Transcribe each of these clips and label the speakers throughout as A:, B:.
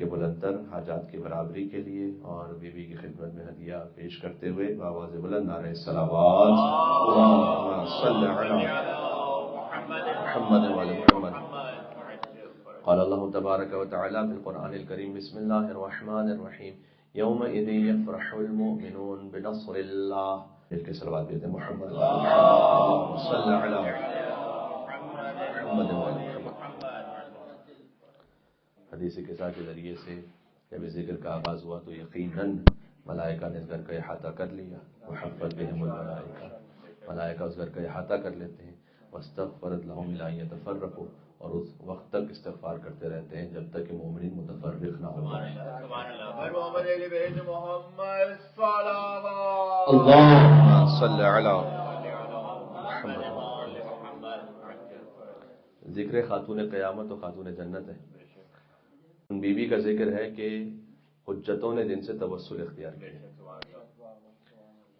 A: کے بلند تر حاجات کی برابری کے لیے اور بیوی کی خدمت میں ہدیہ پیش کرتے ہوئے بآواز بلند نعرہ الصلوات اللہم صل علی محمد وعلی محمد. قال اللہ تبارک و تعالی فی القرآن الکریم بسم اللہ الرحمن الرحیم یومئذ یفرح المؤمنون بنصر اللہ. مل کے صلوات دیتے ہیں محمد اللہم صل علی محمد وعلی محمد. حدیث قصہ کے ذریعے سے جب اس ذکر کا آغاز ہوا تو یقیناً ملائکہ نے اس گھر کا احاطہ کر لیا. وحفت بہم الملائکہ، ملائکہ اس گھر کا احاطہ کر لیتے ہیں. واستغفرت لهم الی ان یتفرقوا، اور اس وقت تک استغفار کرتے رہتے ہیں جب تک کہ مومنین متفرق نہ ہو جائیں. اللہم صل علی محمد. ذکر خاتون قیامت و خاتون جنت ہے. ان بیوی کا ذکر ہے کہ حجتوں نے جن سے توسل اختیار کیا.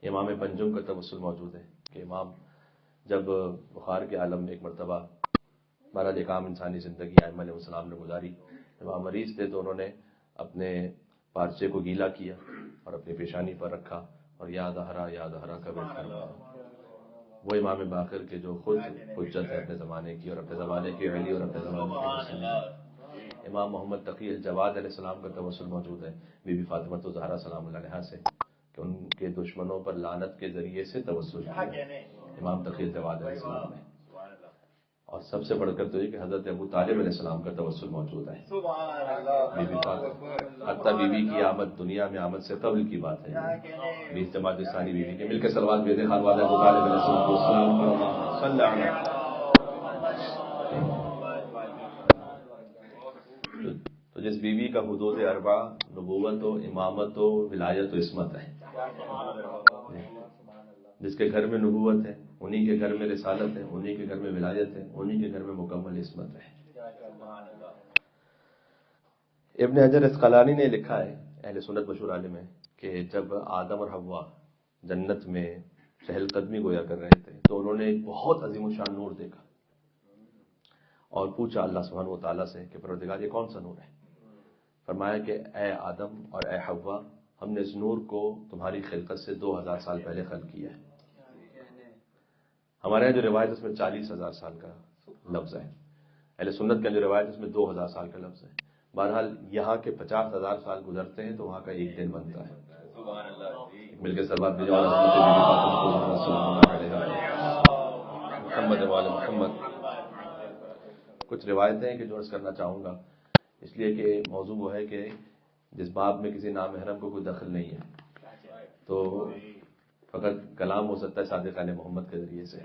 A: امام پنجم کا توسل موجود ہے کہ امام جب بخار کے عالم میں ایک مرتبہ بہرحال ایک عام انسانی زندگی ائمہ علیہ السلام نے گزاری، جب وہاں مریض تھے تو انہوں نے اپنے پارچے کو گیلا کیا اور اپنی پیشانی پر رکھا اور یا زہرا کا بیت فرمایا. وہ امام باقر کے جو خود حجت ہے اپنے زمانے کی اور اپنے زمانے کے علی اور اپنے زمانے کے حسین. امام محمد تقی الجواد علیہ السلام کا توسل موجود ہے بی بی فاطمہ الزہرا سلام اللہ علیہا سے کہ ان کے دشمنوں پر لعنت کے ذریعے سے توسل کیا امام تقی الجواد علیہ السلام نے. اور سب سے بڑھ کر تو یہ کہ حضرت ابو طالب علیہ السلام کا توسل موجود ہے بی بی فاطمہ. حتیٰ بی بی کی آمد دنیا میں آمد سے قبل کی بات ہے. 20 جماعت ثانی بیوی کے مل کے صلوات بھیجیں خانوادہ ابو طالب علیہ السلام کو سلام صلی اللہ علیہ. تو جس بیوی کا حدود اربع نبوت و امامت و ولایت و عصمت ہے، جس کے گھر میں نبوت ہے انہی کے گھر میں رسالت ہے، انہی کے گھر میں ولایت ہے، انہی کے گھر میں مکمل عصمت ہے. ابن حجر اسقلانی نے لکھا ہے، اہل سنت مشہور عالم ہے، کہ جب آدم اور حوا جنت میں چہل قدمی گویا کر رہے تھے تو انہوں نے ایک بہت عظیم الشان نور دیکھا اور پوچھا اللہ سبحانہ و تعالیٰ سے کہ پروردگار یہ کون سا نور ہے؟ فرمایا کہ اے آدم اور اے حوا، ہم نے اس نور کو تمہاری خلقت سے 2000 سال پہلے خلق کیا ہے. ہمارے یہاں جو روایت اس میں 40,000 سال کا لفظ ہے، اہل سنت کا جو روایت اس میں 2000 سال کا لفظ ہے. بہرحال یہاں کے 50,000 سال گزرتے ہیں تو وہاں کا ایک دن بنتا ہے. مل کے سلوات بھیجو محمد وعلی محمد. کچھ روایتیں ہیں کہ جو عرض کرنا چاہوں گا، اس لیے کہ موضوع وہ ہے کہ جس باب میں کسی نامحرم کو کوئی دخل نہیں ہے تو فقط کلام ہو سکتا ہے صادق علیہ محمد کے ذریعے سے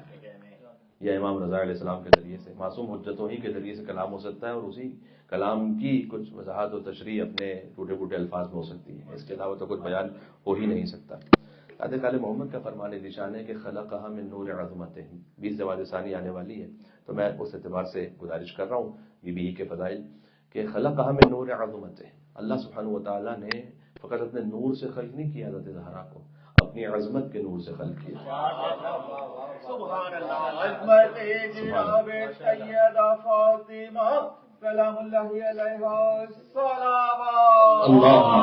A: یا امام رضا علیہ السلام کے ذریعے سے، معصوم حجتوں ہی کے ذریعے سے کلام ہو سکتا ہے اور اسی کلام کی کچھ وضاحت و تشریح اپنے ٹوٹے پھوٹے الفاظ میں ہو سکتی ہے. اس کے علاوہ تو کچھ بیان ہو ہی نہیں سکتا. صادق علیہ محمد کا فرمان ذیشان ہے کہ خلقها من نور عظمتہ. 20 جماعت ثانی آنے والی ہے تو میں اس اعتبار سے گزارش کر رہا ہوں بی بی کے فضائل کہ خلقها من نور عظمتہ. اللہ سبحانہ و تعالیٰ نے فقط اپنے نور سے خلق نہیں کیا حضرت زہرا کو، اپنی عظمت کے نور سے خلق کیا.
B: سبحان اللہ. عظمت جناب سیدہ فاطمہ سلام اللہ علیہا صلوات.
A: اللہم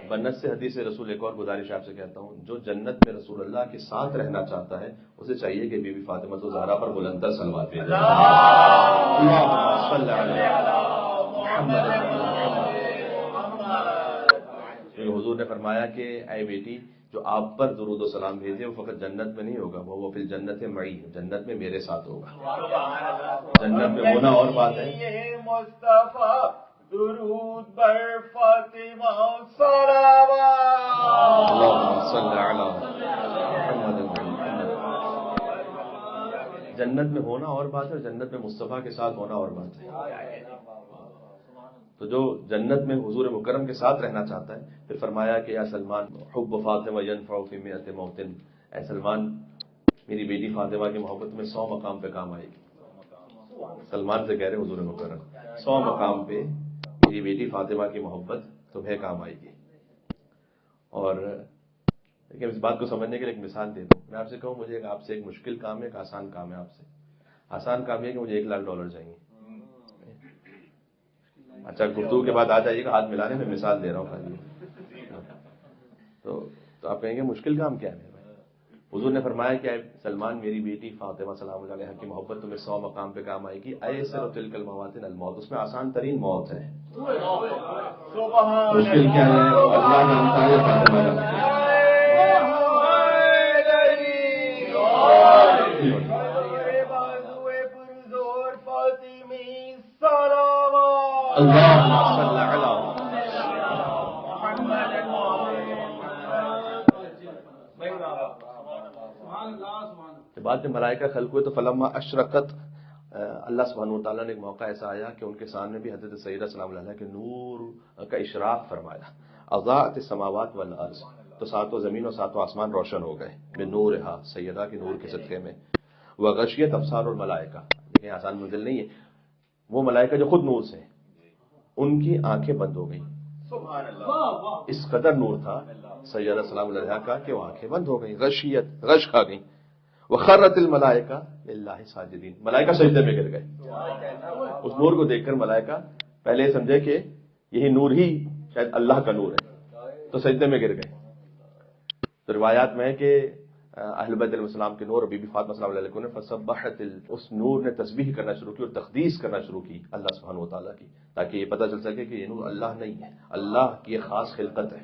A: بنت سے حدیث رسول. ایک اور گزارش آپ سے کہتا ہوں، جو جنت میں رسول اللہ کے ساتھ رہنا چاہتا ہے اسے چاہیے کہ بی بی فاطمہ الزہرا پر بلندتر صلوات بھیجے. اللہم صل علی محمد. حضور نے فرمایا کہ اے بیٹی، جو آپ پر درود و سلام بھیجے وہ فقط جنت میں نہیں ہوگا، وہ فی الجنت معی، جنت میں میرے ساتھ ہوگا. جنت میں ہونا اور بات ہے.
B: مصطفیٰ درود بر فاطمہ صلوات.
A: اللہم صل علی محمد. جنت میں ہونا اور بات ہے، جنت میں مصطفیٰ کے ساتھ ہونا اور بات ہے. تو جو جنت میں حضور مکرم کے ساتھ رہنا چاہتا ہے، پھر فرمایا کہ یا سلمان حب فاطمہ ینفع فی مئۃ موطن. اے سلمان، میری بیٹی فاطمہ کی محبت میں 100 مقام پہ کام آئے گی. سلمان سے کہہ رہے حضور مکرم 100 مقام پہ میری بیٹی فاطمہ کی محبت تمہیں کام آئے گی. اور لیکن اس بات کو سمجھنے کے لیے ایک مثال دے دوں. میں آپ سے کہوں مجھے آپ سے ایک مشکل کام ہے، ایک آسان کام ہے آپ سے. آسان کام یہ کہ مجھے $1,00,000 چاہیے. اچھا گفتگو کے بعد آ جائیے گا, ہاتھ ملانے میں مثال دے رہا ہوں خالی. تو آپ کہیں گے مشکل کام کیا ہے؟ حضور نے فرمایا کہ اے سلمان میری بیٹی فاطمہ سلام اللہ علیہا کی محبت تمہیں 100 مقام پہ کام آئے گی. ایسر تلک المواتن الموت, اس میں آسان ترین موت ہے. مشکل کیا ہے؟ اللہ نے بتایا فاطمہ بعد میں ملائکہ خلق ہوئے تو فلما اشرقت, اللہ سبحانہ وتعالیٰ نے ایک موقع ایسا آیا کہ ان کے سامنے بھی حضرت سیدہ سلام اللہ علیہ کے نور کا اشراق فرمایا. اضاءت السماوات والارض, تو ساتوں زمین اور ساتوں آسمان روشن ہو گئے بنورہا, سیدہ کے نور کے صدقے میں. وغشیت ابصار الملائکہ, لیکن آسان منزل نہیں ہے, وہ ملائکہ جو خود نور سے, ان کی آنکھیں بند ہو گئیں. اس قدر نور تھا سیدہ سلام اللہ علیہ کا کہ وہ آنکھیں بند ہو گئیں, غشیت غش کھا گئیں. وخرت الملائکہ للہ ساجدین, ملائکہ سجدے میں گر گئے. اس نور کو دیکھ کر ملائکہ پہلے سمجھے کہ یہی نور ہی شاید اللہ کا نور ہے, تو سجدے میں گر گئے. تو روایات میں ہے کہ اہل بیت علیہ السلام کے نور اور بی بی فاطمہ سلام اللہ علیہ نے فسبحت, اس نور نے تسبیح کرنا شروع کی اور تقدیس کرنا شروع کی اللہ سبحانہ وتعالیٰ کی, تاکہ یہ پتہ چل سکے کہ یہ نور اللہ نہیں ہے, اللہ کی ایک خاص خلقت ہے.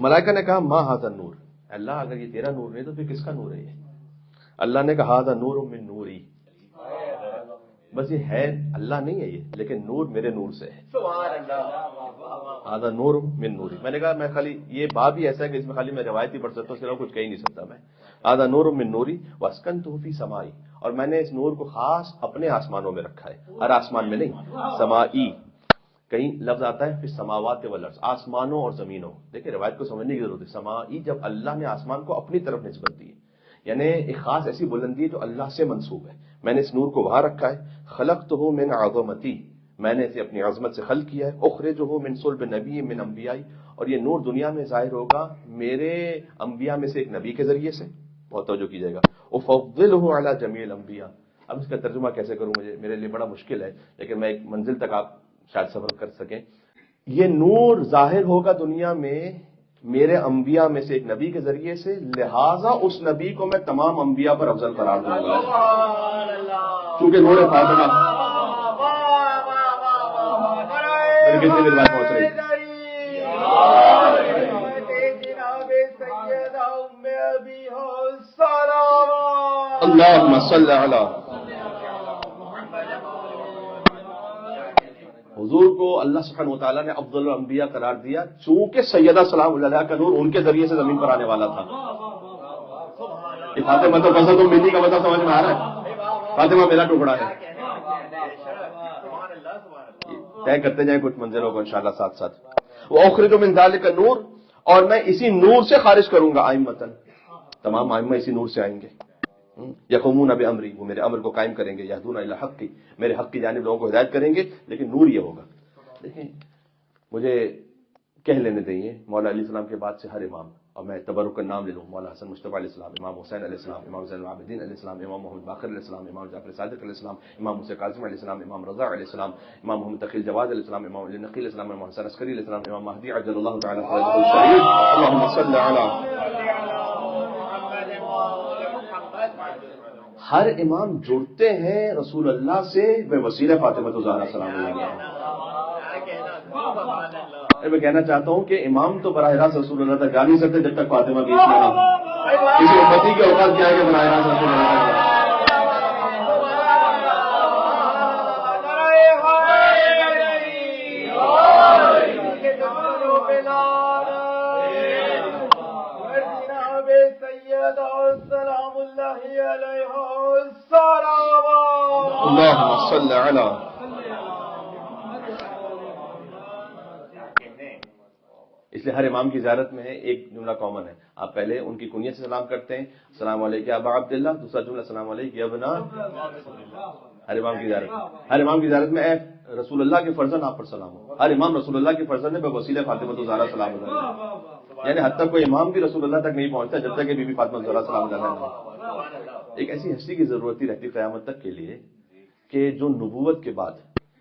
A: ملائکہ نے کہا ما ھذا النور, اللہ اگر یہ تیرا نور نہیں تو پھر کس کا نور ہے یہ؟ اللہ نے کہا ھذا نور من نوری, بس یہ ہے اللہ نہیں ہے یہ, لیکن نور میرے نور سے ہے. ھذا نور من نوری. میں نے کہا میں خالی یہ باب ہی ایسا ہے کہ اس میں خالی میں روایت ہی پڑھ سکتا ہوں, اس کے علاوہ کچھ کہہ نہیں سکتا میں. ھذا نور من نوری واسکنتہ فی سمائی, اور میں نے اس نور کو خاص اپنے آسمانوں میں رکھا ہے, ہر آسمان میں نہیں. سمائی کہیں لفظ آتا ہے پھر سماوات والارض, آسمانوں اور زمینوں. دیکھیں روایت کو سمجھنے کی ضرورت ہے. سمائی جب اللہ نے آسمان کو اپنی طرف نسبت دی ہے, یعنی ایک خاص ایسی بلندی جو اللہ سے منسوب ہے. میں نے اس نور کو وہاں رکھا ہے. خلقتہ من عظمتی, میں نے اسے اپنی عظمت سے خلق کیا ہے. اخرجہ من صلب نبی من انبیائی, اور یہ نور دنیا میں ظاہر ہوگا میرے انبیاء میں سے ایک نبی کے ذریعے سے. بہت توجہ کیجیے گا. افضلہ علی جمیع الانبیاء. اب اس کا ترجمہ کیسے کروں, میرے لیے بڑا مشکل ہے, لیکن میں ایک منزل تک آپ شاید سفر کر سکیں. یہ نور ظاہر ہوگا دنیا میں میرے انبیاء میں سے ایک نبی کے ذریعے سے, لہٰذا اس نبی کو میں تمام انبیاء پر افضل قرار دوں گا, کیونکہ نور فاطمہ. کتنی دیر بعد پہنچ رہی اللہم صلی علی. حضور کو اللہ سبحانہ وتعالیٰ نے افضل الانبیاء قرار دیا چونکہ سیدہ سلام اللہ علیہا کا نور ان کے ذریعے سے زمین پر آنے والا تھا. یہ فاطمہ تو بس تو ملی کا مطلب سمجھ میں آ رہا ہے, فاطمہ میرا ٹکڑا ہے. طے کرتے جائیں کچھ منظروں کو انشاءاللہ ساتھ ساتھ. وَأُخْرِجُ مِنْ ذَلِكَ النُّورِ, اور میں اسی نور سے خارج کروں گا ائمۃً, تمام ائمہ اسی نور سے آئیں گے. یقومون بامری, وہ میرے امر کو قائم کریں گے. یہدون الی الحق, میرے حق کی جانب لوگوں کو ہدایت کریں گے, لیکن نور یہ ہوگا. دیکھیں مجھے کہہ لینے دیں مولا علیہ السلام کے بعد سے ہر امام, اور میں تبرک کا نام لے لوں, مولا حسن مصطفیٰ علیہ السلام, امام حسین علیہ السلام, امام زین العابدین علیہ السلام, امام محمد باقر علیہ السلام, امام جعفر صادق علیہ السلام, امام موسیٰ کاظم علیہ السلام, امام رضا علیہ السلام, امام محمد تقی جواد علیہ السلام, امام علی نقی علیہ السلام, امام حسن عسکری علیہ السلام, امام مہدی عجل اللہ تعالیٰ فرجہ الشریف. اللہم صلی علی. ہر امام جڑتے ہیں رسول اللہ سے بے وسیلہ فاطمہ الزہرا سلام اللہ علیہا. میں کہنا چاہتا ہوں کہ امام تو براہ راست رسول اللہ تک جا نہیں سکتے جب تک فاطمہ بیچ میں نہ ہو. کسی امتی کے اوقات کیا ہے کہ براہ راست رسول اللہ تک. اللہم صلی علی. اس لیے ہر امام کی زیارت میں ایک جملہ کامن ہے. آپ پہلے ان کی کنیت سے سلام کرتے ہیں, السلام علیکم ابا عبداللہ, دوسرا جملہ السلام علیکم ابنا. ہر امام کی زیارت, ہر امام کی زیارت میں اے رسول اللہ کے فرزند آپ پر سلام ہو. ہر امام رسول اللہ کے فرزند ہے بے وسیلہ فاطمہ الزہرا سلام اللہ. یعنی حد تک کوئی امام بھی رسول اللہ تک نہیں پہنچتا جب تک کہ بی بی فاطمہ الزہرا سلام اللہ. ایک ایسی ہستی کی ضرورت ہی رہتی قیامت تک کے لیے کہ جو نبوت کے بعد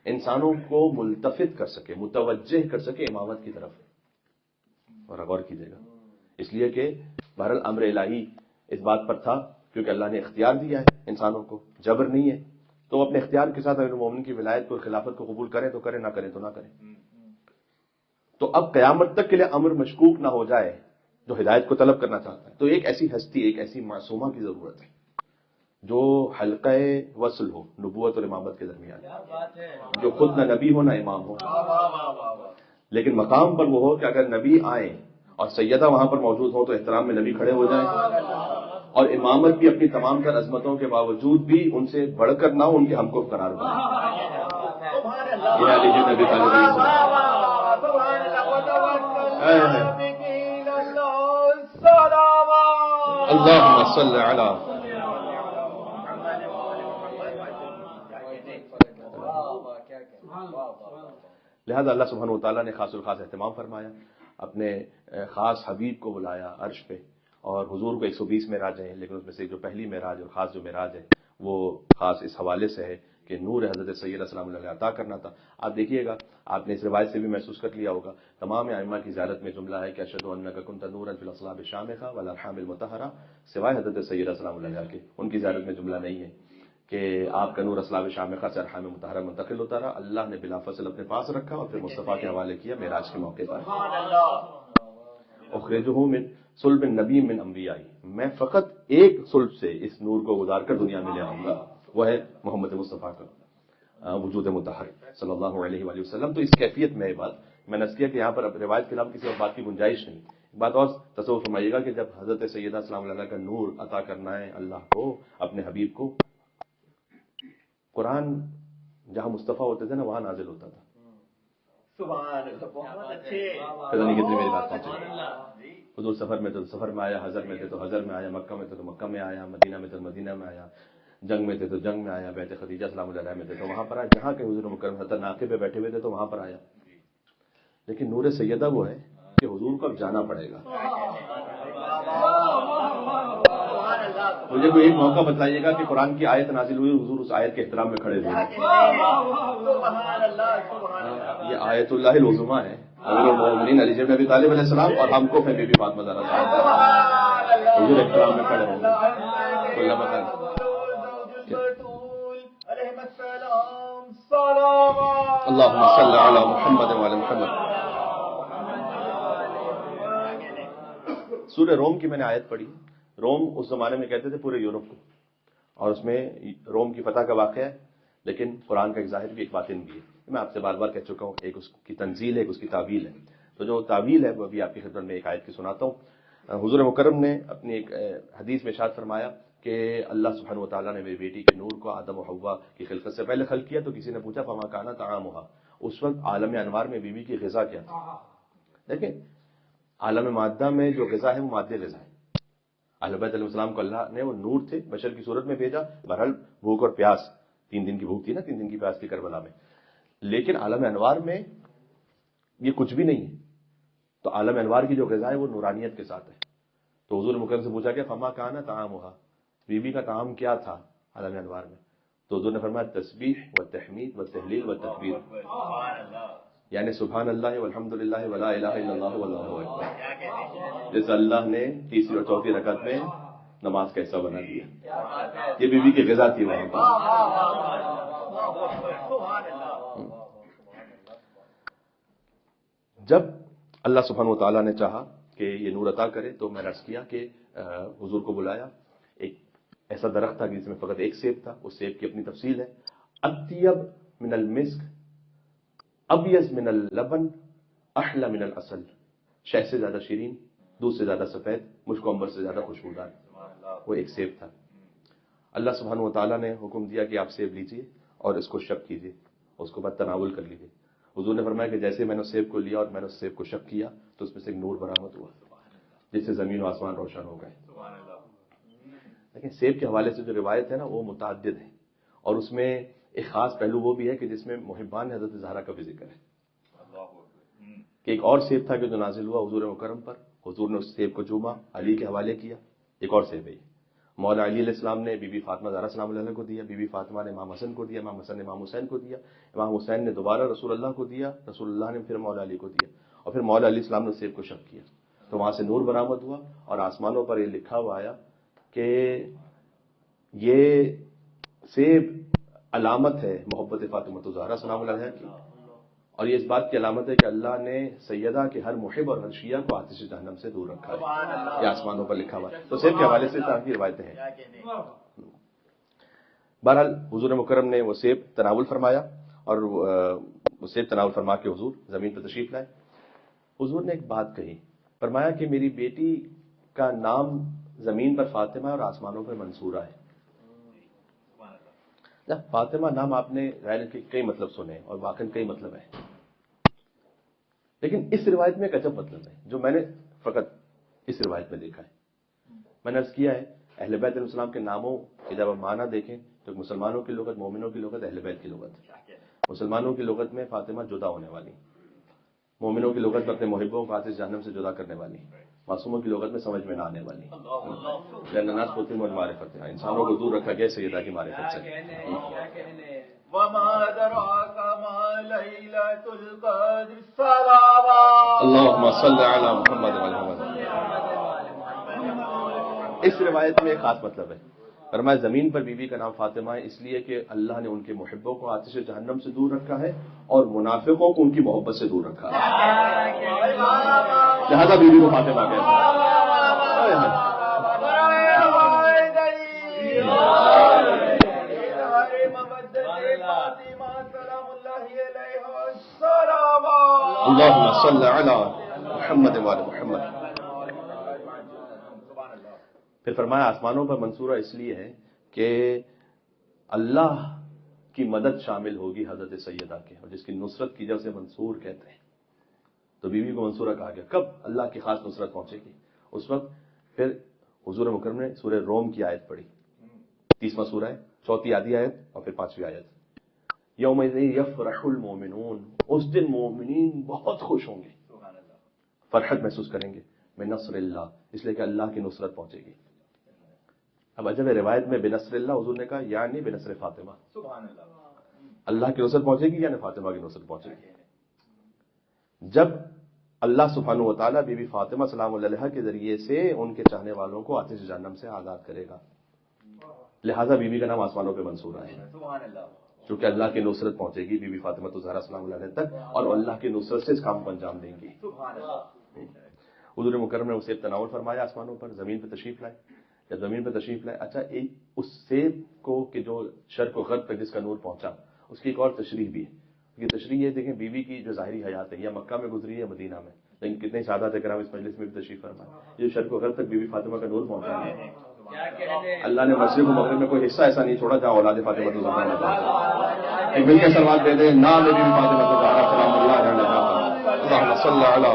A: انسانوں کو ملتفت کر سکے، متوجہ کر سکے امامت کی طرف. اور غور کیجیے گا، اس لیے کہ بہرحال امر الہی اس بات پر تھا کیونکہ اللہ نے اختیار دیا ہے انسانوں کو، جبر نہیں ہے، تو وہ اپنے اختیار کے ساتھ امیر المومنین کی ولایت کو، خلافت کو قبول کریں تو کریں، نہ کریں تو نہ کریں. تو اب قیامت تک کے لیے امر مشکوک نہ ہو جائے جو ہدایت کو طلب کرنا چاہتا ہے، تو ایک ایسی ہستی، ایک ایسی معصومہ کی ضرورت ہے جو حلقہ وصل ہو نبوت اور امامت کے درمیان، جو خود نہ نبی ہو نہ امام ہو، لیکن مقام پر وہ ہو کہ اگر نبی آئیں اور سیدہ وہاں پر موجود ہو تو احترام میں نبی کھڑے ہو جائیں، اور امامت بھی اپنی تمام تر عظمتوں کے باوجود بھی ان سے بڑھ کر نہ ہو، ان کے ہم کو قرار بنائیں. یہ علی جی نبی طالب اللہم صل علی لہذا اللہ سبحانہ وتعالیٰ نے خاص الخاص اہتمام فرمایا، اپنے خاص حبیب کو بلایا عرش پہ، اور حضور کو 120 معراج ہیں، لیکن اس میں سے جو پہلی معراج اور خاص جو معراج ہے وہ خاص اس حوالے سے ہے کہ نور حضرت سیدہ سلام اللہ علیہ عطا کرنا تھا. آپ دیکھیے گا، آپ نے اس روایت سے بھی محسوس کر لیا ہوگا، تمام ائمہ کی زیارت میں جملہ ہے کہ اشہد انک کنت نورا فی الاصلاب الشامخہ والارحام المطہرہ، سوائے حضرت سیدہ سلام اللہ علیہ کے ان کی زیارت میں جملہ نہیں ہے کہ آپ کا نور اصلاب شامخہ سے ارحام مطہرہ منتقل ہوتا رہا، اللہ نے بلا فصل اپنے پاس رکھا اور پھر مصطفیٰ کے حوالے کیا معراج کے موقع پر. اخرجہ من صلب النبی من انبیائی، میں فقط ایک صلب سے اس نور کو گزار کر دنیا میں لے آؤں گا، وہ ہے محمد مصطفیٰ کا وجود مطہر صلی اللہ علیہ وآلہ وسلم. تو اس کیفیت میں یہ بات میں نے کیا کہ یہاں پر اب روایت کے علاوہ کسی اور بات کی گنجائش نہیں. ایک بات اور تصور فرمائیے گا کہ جب حضرت سیدہ سلام اللہ کا نور عطا کرنا ہے اللہ کو، اپنے حبیب کو، قرآن جہاں مصطفیٰ ہوتے تھے نا وہاں نازل ہوتا تھا. پتہ نہیں کتنی میری بات پہنچی. حضور سفر میں تو سفر میں آیا، حضر میں تھے تو حضر میں آیا، مکہ میں تھے تو مکہ میں آیا، مدینہ میں تھے تو مدینہ میں آیا، جنگ میں تھے تو جنگ میں آیا، بیت خدیجہ سلام اللہ علیہ میں تھے تو وہاں پر آیا، جہاں کہ حضور مکرم حضرت ناقے پہ بیٹھے ہوئے تھے تو وہاں پر آیا. لیکن نور سیدہ وہ ہے کہ حضور کو اب جانا پڑے گا. مجھے کوئی ایک موقع بتلائیے گا کہ قرآن کی آیت نازل ہوئی، حضور اس آیت کے احترام میں کھڑے ہوئے. یہ آیت اللہ العظمیٰ ہے، امیر المومنین علی بن ابی طالب علیہ السلام اور ہم کو بی بی فاطمہ زہرا صاحب حضور احترام میں کھڑے ہوں گے. کوئی لمحہ اللہم صل علی محمد وعلی محمد. سورہ روم کی میں نے آیت پڑھی. روم اس زمانے میں کہتے تھے پورے یورپ کو، اور اس میں روم کی فتح کا واقعہ ہے، لیکن قرآن کا ایک ظاہر بھی ایک باطن بھی ہے. میں آپ سے بار بار کہہ چکا ہوں، ایک اس کی تنزیل ہے، ایک اس کی تعویل ہے. تو جو تعویل ہے وہ ابھی آپ کی خدمت میں ایک آیت کی سناتا ہوں. حضور مکرم نے اپنی ایک حدیث میں ارشاد فرمایا کہ اللہ سبحانہ وتعالیٰ نے میری بیٹی کے نور کو آدم و حوا کی خلقت سے پہلے خلق کیا. تو کسی نے پوچھا فما کانا طعامھا، اس وقت عالم انوار میں بیوی کی غذا کیا تھا؟ دیکھیں، عالم مادہ میں جو غذا ہے وہ مادہ غذا ہے. اہل بیت علیہ السلام کو اللہ نے وہ نور تھے بشر کی صورت میں بھیجا. بہرحال بھوک اور پیاس، 3 دن کی بھوک تھی نا، 3 دن کی پیاس تھی کربلا میں، لیکن عالم انوار میں یہ کچھ بھی نہیں ہے. تو عالم انوار کی جو غذا ہے وہ نورانیت کے ساتھ ہے. تو حضور مکرم سے پوچھا کہ فما کانا طعامھا، بیوی کا طعام کیا تھا عالم انوار میں؟ تو حضور نے فرمایا تسبیح و تحمید و تحلیل و تکبیر، یعنی سبحان اللہ والحمد للہ ولا الہ الا اللہ واللہ اکبر. جیسے اللہ نے تیسری اور چوتھی رکعت میں نماز کا حصہ بنا دیا. یہ بیوی کی غذا تھی وہاں پر. جب اللہ سبحانہ وتعالیٰ نے چاہا کہ یہ نور عطا کرے تو میں نے عرض کیا کہ حضور کو بلایا. ایک ایسا درخت تھا جس میں فقط ایک سیب تھا. اس سیب کی اپنی تفصیل ہے. اطیب من المسک ابیض من اللبن احلی من العسل، شہد سے زیادہ شیرین، دودھ سے زیادہ سفید، مشک و عنبر سے زیادہ خوشبودار. وہ ایک سیب تھا. اللہ سبحانہ وتعالیٰ نے حکم دیا کہ آپ سیب لیجئے اور اس کو شق کیجئے، اس کو بعد تناول کر لیجئے. حضور نے فرمایا کہ جیسے میں نے اس سیب کو لیا اور میں نے اس سیب کو شق کیا تو اس میں سے ایک نور برآمد ہوا جس سے زمین و آسمان روشن ہو گئے. لیکن سیب کے حوالے سے جو روایت ہے نا وہ متعدد ہے، اور اس میں ایک خاص پہلو وہ بھی ہے کہ جس میں محبان حضرت زہرا کا بھی ذکر ہے کہ ایک اور سیب تھا کہ جو نازل ہوا حضور مکرم پر. حضور نے اس سیب کو چوما، علی کے حوالے کیا. ایک اور سیب ہے مولا علی علیہ السلام نے بی بی فاطمہ زہرا سلام اللہ علیہ کو دیا، بی بی فاطمہ نے امام حسن کو دیا، امام حسن نے امام حسین کو دیا، امام حسین نے دوبارہ رسول اللہ کو دیا، رسول اللہ نے پھر مولا علی کو دیا، اور پھر مولا علیہ السلام نے سیب کو شق کیا، تو وہاں سے نور برآمد ہوا، اور آسمانوں پر یہ لکھا ہوا آیا کہ یہ سیب علامت ہے محبت فاطمہ زہرا سلام اللہ علیہ کی، اور یہ اس بات کی علامت ہے کہ اللہ نے سیدہ کے ہر محب اور ہر شیعہ کو آتش جہنم سے دور رکھا ہے، یہ آسمانوں پر لکھا ہوا ہے۔ تو سیب کے حوالے سے طرح کی روایتیں ہیں۔ بہرحال حضور مکرم نے وہ سیب تناول فرمایا، اور وہ سیب تناول فرما کے حضور زمین پہ تشریف لائے۔ حضور نے ایک بات کہی، فرمایا کہ میری بیٹی کا نام زمین پر فاطمہ اور آسمانوں پر منصورہ ہے۔ فاطمہ نام آپ نے ظاہر کے کئی مطلب سنے، اور واقعی کئی مطلب ہیں، لیکن اس روایت میں ایک عجب مطلب ہے جو میں نے فقط اس روایت میں دیکھا ہے۔ میں نے عرض کیا ہے اہل بیت علیہ السلام کے ناموں کے جب آپ معنی دیکھیں تو مسلمانوں کی لغت، مومنوں کی لغت، اہل بیت کی لغت۔ مسلمانوں کی لغت میں فاطمہ جدا ہونے والی، مومنوں کی لغت میں اپنے محبوں کو آتش جہنم سے جدا کرنے والی، معصوموں کی لغت میں سمجھ میں نہ آنے والی۔ الناس قتلوا من معرفتها، انسانوں کو دور رکھا گیا سیدہ کی معرفت سے۔
B: وما أدراك ما ليلة القدر صلوات
A: اللهم صل على محمد وعلى محمد۔ اس روایت میں ایک خاص مطلب ہے، فرمایا زمین پر بی بی کا نام فاطمہ ہے اس لیے کہ اللہ نے ان کے محبوں کو آتش جہنم سے دور رکھا ہے اور منافقوں کو ان کی محبت سے دور رکھا ہے، لہذا بی بی کو فاطمہ کہتے ہیں۔ اللهم صل على محمد وعلى محمد۔ پھر فرمایا آسمانوں پر منصورہ اس لیے ہے کہ اللہ کی مدد شامل ہوگی حضرت سیدہ کے، اور جس کی نصرت کی جا اسے منصور کہتے ہیں، تو بیوی کو منصورہ کہا گیا۔ کب اللہ کی خاص نصرت پہنچے گی؟ اس وقت پھر حضور مکرم نے سورہ روم کی آیت پڑھی، 30واں سورہ ہے، 4 آدھی آیت اور پھر 5ویں آیت۔ یومئذ یفرح المؤمنون، اس دن مومنین بہت خوش ہوں گے، فرحت محسوس کریں گے، من نصر اللہ، اس لیے کہ اللہ کی نصرت پہنچے گی۔ اب عجب روایت میں بنصر اللہ حضور نے کہا یعنی بنصر فاطمہ، اللہ کی نصرت پہنچے گی یعنی فاطمہ کی نصرت پہنچے گی۔ جب اللہ سبحانہ و تعالیٰ بی بی فاطمہ سلام اللہ علیہا کے ذریعے سے ان کے چاہنے والوں کو آتش جہنم سے آزاد کرے گا، لہذا بی بی کا نام آسمانوں پہ منصورہ ہے، چونکہ اللہ کی نصرت پہنچے گی بی بی فاطمہ زہرا سلام اللہ علیہ تک، اور اللہ کی نصرت سے اس کام کو انجام دیں گی۔ حضور مکرم نے اسے تناول فرمایا آسمانوں پر، زمین پہ تشریف لائے۔ جب زمین پہ تشریف لائے، اچھا ایک اس سیب کو کہ جو شرق و غرب تک جس کا نور پہنچا، اس کی ایک اور تشریح بھی ہے۔ یہ تشریح یہ دیکھیں بیوی کی جو ظاہری حیات ہے یا مکہ میں گزری ہے مدینہ میں، لیکن کتنے سعادت کرام اس مجلس میں بھی تشریف فرمایا، یہ شرق و غرب تک بی بی فاطمہ کا نور پہنچا ہے۔ اللہ نے مشرق و مغرب میں کوئی حصہ ایسا نہیں چھوڑا جہاں اولاد فاطمہ زہرا نہ پہنچے۔ ایک مل کے سلوات دے دیں، نام بی بی فاطمہ زہرا سلام اللہ علیہا، اللہم صل علی۔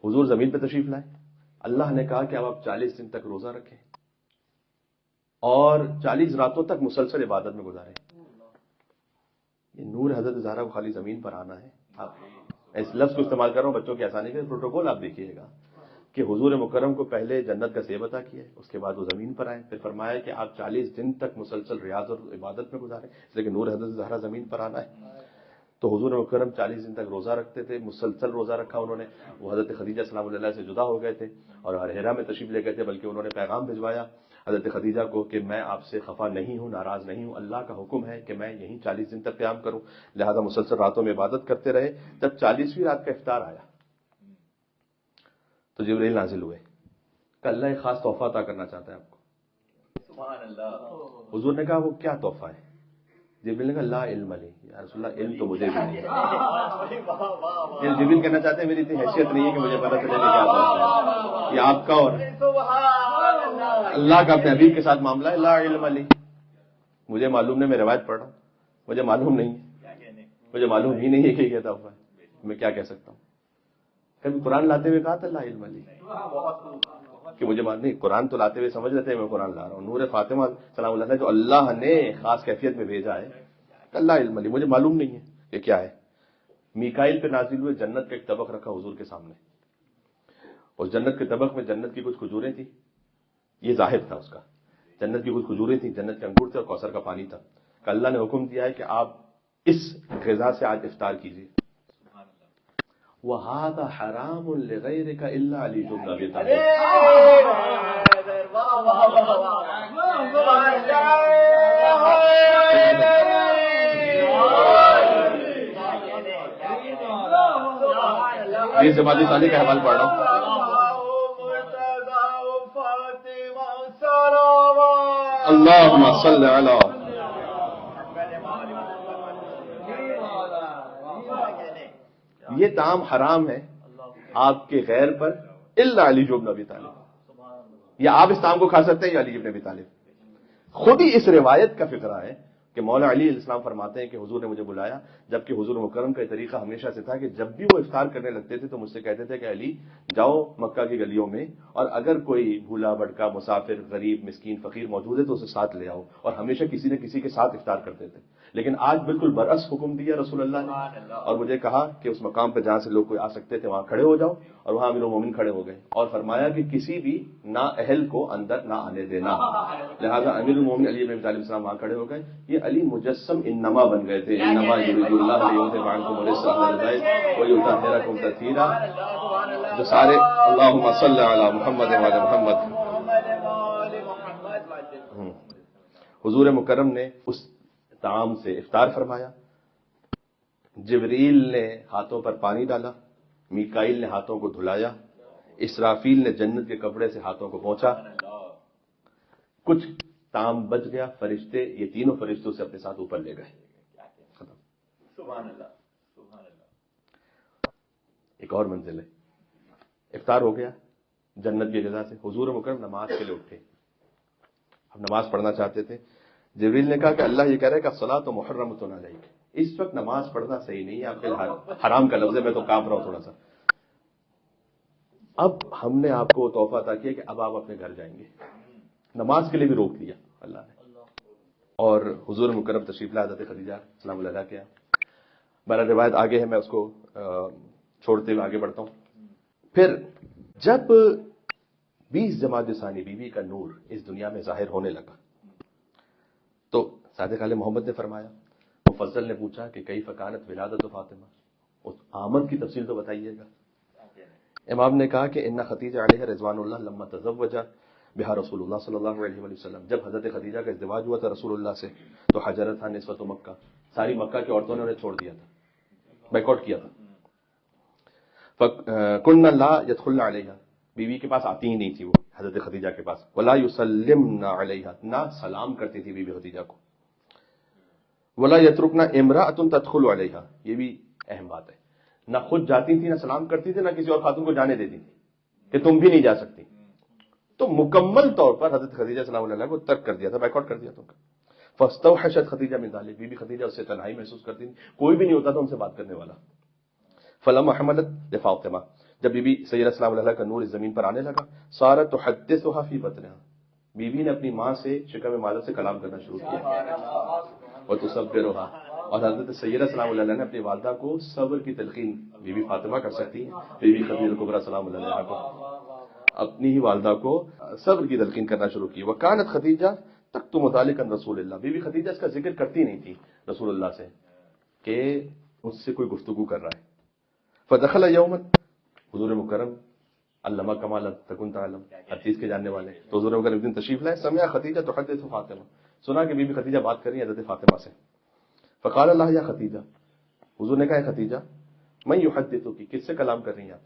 A: حضور زمین پہ تشریف لائے، اللہ نے کہا کہ اب آپ 40 دن تک روزہ رکھیں اور 40 راتوں تک مسلسل عبادت میں گزاریں۔ یہ نور حضرت زہرا کو خالی زمین پر آنا ہے۔ آپ اس لفظ کو استعمال کر رہا ہوں بچوں کی آسانی کے لیے، پروٹوکول آپ دیکھیے گا کہ حضور مکرم کو پہلے جنت کا سیب عطا کیا ہے، اس کے بعد وہ زمین پر آئے، پھر فرمایا کہ آپ 40 دن تک مسلسل ریاض اور عبادت میں گزاریں، اس لیے کہ نور حضرت زہرا زمین پر آنا ہے۔ تو حضور مکرم 40 دن تک روزہ رکھتے تھے، مسلسل روزہ رکھا انہوں نے۔ وہ حضرت خدیجہ سلام اللہ سے جدا ہو گئے تھے اور ہیرا میں تشریف لے گئے تھے، بلکہ انہوں نے پیغام بھجوایا حضرت خدیجہ کو کہ میں آپ سے خفا نہیں ہوں، ناراض نہیں ہوں، اللہ کا حکم ہے کہ میں یہیں 40 دن تک قیام کروں، لہذا مسلسل راتوں میں عبادت کرتے رہے۔ جب 40ویں رات کا افطار آیا تو جبرائیل نازل ہوئے کہ اللہ ایک خاص تحفہ عطا کرنا چاہتا ہے آپ کو۔
B: سبحان اللہ۔
A: حضور نے کہا وہ کیا تحفہ ہے؟ جبریل نے کہا لا علم لی، یا رسول اللہ علم تو مجھے بھی نہیں ہے۔ جبریل کہنا چاہتے ہیں میری اتنی حیثیت نہیں ہے کہ مجھے پتہ چلے کہ کیا تحفہ ہے، یہ آپ کا اور اللہ کا اپنے حبیب کے ساتھ معاملہ ہے۔ لا علم لی، مجھے معلوم نہیں، میں روایت پڑھ رہا ہوں، مجھے معلوم نہیں ہے، مجھے معلوم ہی نہیں ہے کہ یہ تحفہ ہے، میں کیا کہہ سکتا ہوں۔ کبھی قرآن لاتے ہوئے کہا تھا لا علم لی کہ مجھے نہیں، قرآن تو لاتے ہوئے سمجھ لیتے ہیں میں قرآن لا رہا ہوں، نور فاطمہ سلام اللہ جو اللہ نے خاص کیفیت میں بھیجا ہے، اللہ علم لی، مجھے معلوم نہیں ہے کہ کیا ہے۔ میکائیل پہ نازل ہوئے، جنت کا ایک طبق رکھا حضور کے سامنے، اس جنت کے طبق میں جنت کی کچھ کھجوریں تھیں، یہ ظاہر تھا اس کا، جنت کی کچھ کھجوریں تھیں، جنت کے انگور تھے اور کوثر کا پانی تھا کہ اللہ نے حکم دیا ہے کہ آپ اس غذا سے آج افطار کیجیے. وَهَذَا حَرَامٌ لِغَيْرِكَ إِلَّا عَلِيٌّ بْنُ أَبِي طَالِبٍ. یہ زبادی ثانی کا حوالہ پڑھ رہا ہوں. اللہم صل علی. یہ طعام حرام ہے آپ کے غیر پر الا علی بن ابی طالب. یا آپ اس طعام کو کھا سکتے ہیں یا علی بن ابی طالب. خود ہی اس روایت کا فقرہ ہے کہ مولا علی علیہ السلام فرماتے ہیں کہ حضور نے مجھے بلایا، جبکہ حضور مکرم کا یہ طریقہ ہمیشہ سے تھا کہ جب بھی وہ افطار کرنے لگتے تھے تو مجھ سے کہتے تھے کہ علی جاؤ مکہ کی گلیوں میں، اور اگر کوئی بھولا بھٹکا مسافر غریب مسکین فقیر موجود ہے تو اسے ساتھ لے آؤ، اور ہمیشہ کسی نہ کسی کے ساتھ افطار کرتے تھے. لیکن آج بالکل برعکس حکم دیا رسول اللہ نے، اور مجھے کہا کہ اس مقام پہ جہاں سے لوگ کوئی آ سکتے تھے وہاں کھڑے ہو جاؤ، اور وہاں امیر المومنین کھڑے ہو گئے اور فرمایا کہ کسی بھی نااہل کو اندر نہ آنے دینا. لہذا امیر المومنین علی بن ابی طالب السلام وہاں کھڑے ہو گئے. یہ علی مجسم انما بن گئے تھے. انما یرید اللہ لیذهب عنکم الرجس اہل البیت ویطہرکم تطہیرا. جو سارے اللہم صل علی محمد وعلی محمد. حضور مکرم نے اس طعام سے افطار فرمایا. جبریل نے ہاتھوں پر پانی ڈالا، میکائیل نے ہاتھوں کو دھلایا، اسرافیل نے جنت کے کپڑے سے ہاتھوں کو پہنچا. کچھ طعام بچ گیا، فرشتے یہ تینوں فرشتوں سے اپنے ساتھ اوپر لے گئے.
B: سبحان اللہ سبحان اللہ.
A: ایک اور منزل ہے. افطار ہو گیا جنت کی غذا سے. حضور مکرم نماز کے لیے اٹھے، ہم نماز پڑھنا چاہتے تھے. جبریل نے کہا کہ اللہ یہ کہہ رہا ہے کہ الصلاۃ محرمۃ علیک، اس وقت نماز پڑھنا صحیح نہیں ہے، آپ کے حرام کا لفظ ہے، میں تو کانپ رہا ہوں تھوڑا سا. اب ہم نے آپ کو تحفہ عطا کیا کہ اب آپ اپنے گھر جائیں گے. نماز کے لیے بھی روک دیا اللہ نے. اور حضور مکرم تشریف لائے حضرت خدیجہ سلام اللہ علیہ. میرا روایت آگے ہے، میں اس کو چھوڑتے ہوئے آگے بڑھتا ہوں. پھر جب 20 جمادی ثانی بیوی کا نور اس دنیا میں ظاہر ہونے لگا تو صادق علیہ محمد نے فرمایا، مفضل نے پوچھا کہ کیف کانت ولادت فاطمہ، اس آمد کی تفصیل تو بتائیے گا. امام نے کہا کہ ان خدیجہ علیہ رضوان اللہ لما تزوج بہا رسول اللہ صلی اللہ علیہ وسلم، جب حضرت خدیجہ کا ازدواج ہوا تھا رسول اللہ سے تو حجرت نسوۃ مکہ، ساری مکہ کی عورتوں نے انہیں چھوڑ دیا تھا، بیکاٹ کیا تھا. فَكُنَّ لَا يَدْخُلْنَ عَلَيْهَا، بیوی کے پاس آتی ہی نہیں تھی وہ حضرت خدیجہ کے پاس. وَلَا يُسَلِّمْنَ عَلَيْهَا، نہ سلام کرتی تھی بیوی خدیجہ کو. وَلَا يَتْرُكْنَ امْرَأَةٌ تَدْخُلُ عَلَيْهَا، یہ بھی اہم بات ہے. نہ خود جاتی تھی، نہ سلام کرتی تھی، نہ کسی اور خاتون کو جانے دیتی تھی کہ تم بھی نہیں جا سکتی. تو مکمل طور پر حضرت خدیجہ سلام اللہ علیہ کو ترک کر دیا تھا، بیک آؤٹ کر دیا تھا. فاستوحشت خدیجہ من ذلک، بی بی خدیجہ اس سے تنہائی محسوس کرتی تھی، کوئی بھی نہیں ہوتا تھا ان سے بات کرنے والا. فلما حملت لفاطمہ، جب بی بی سیدہ سلام اللہ کا نور اس زمین پر آنے لگا، صارت تحدثها فی بطنها، بی بی نے اپنی ماں سے شکم مادر سے کلام کرنا شروع کیا. وتصبرها، اور حضرت سیدہ سلام اللہ نے اپنی والدہ کو صبر کی تلقین، بی بی فاطمہ کر سکتی ہیں، بی بی خدیجہ کبریٰ سلام اللہ کو اپنی ہی والدہ کو صبر کی تلقین کرنا شروع کی. وکانت خدیجہ تکتم ذلک عن رسول اللہ، بی بی خدیجہ اس کا ذکر کرتی نہیں تھی رسول اللہ سے کہ مجھ سے کوئی گفتگو کر رہا ہے. فدخل یوما، حضور مکرم علامہ کمال تکن تعلم، ہر چیز کے جاننے والے، تو حضور مکرم ایک دن تشریف لائے. سمع خدیجہ تحدث فاطمہ، سنا کہ بی بی خدیجہ بات کر رہی ہیں حضرت فاطمہ سے. فقال اللہ یا خدیجہ، حضور نے کہا خدیجہ من یحدثکی، کس سے کلام کر رہی ہیں آپ؟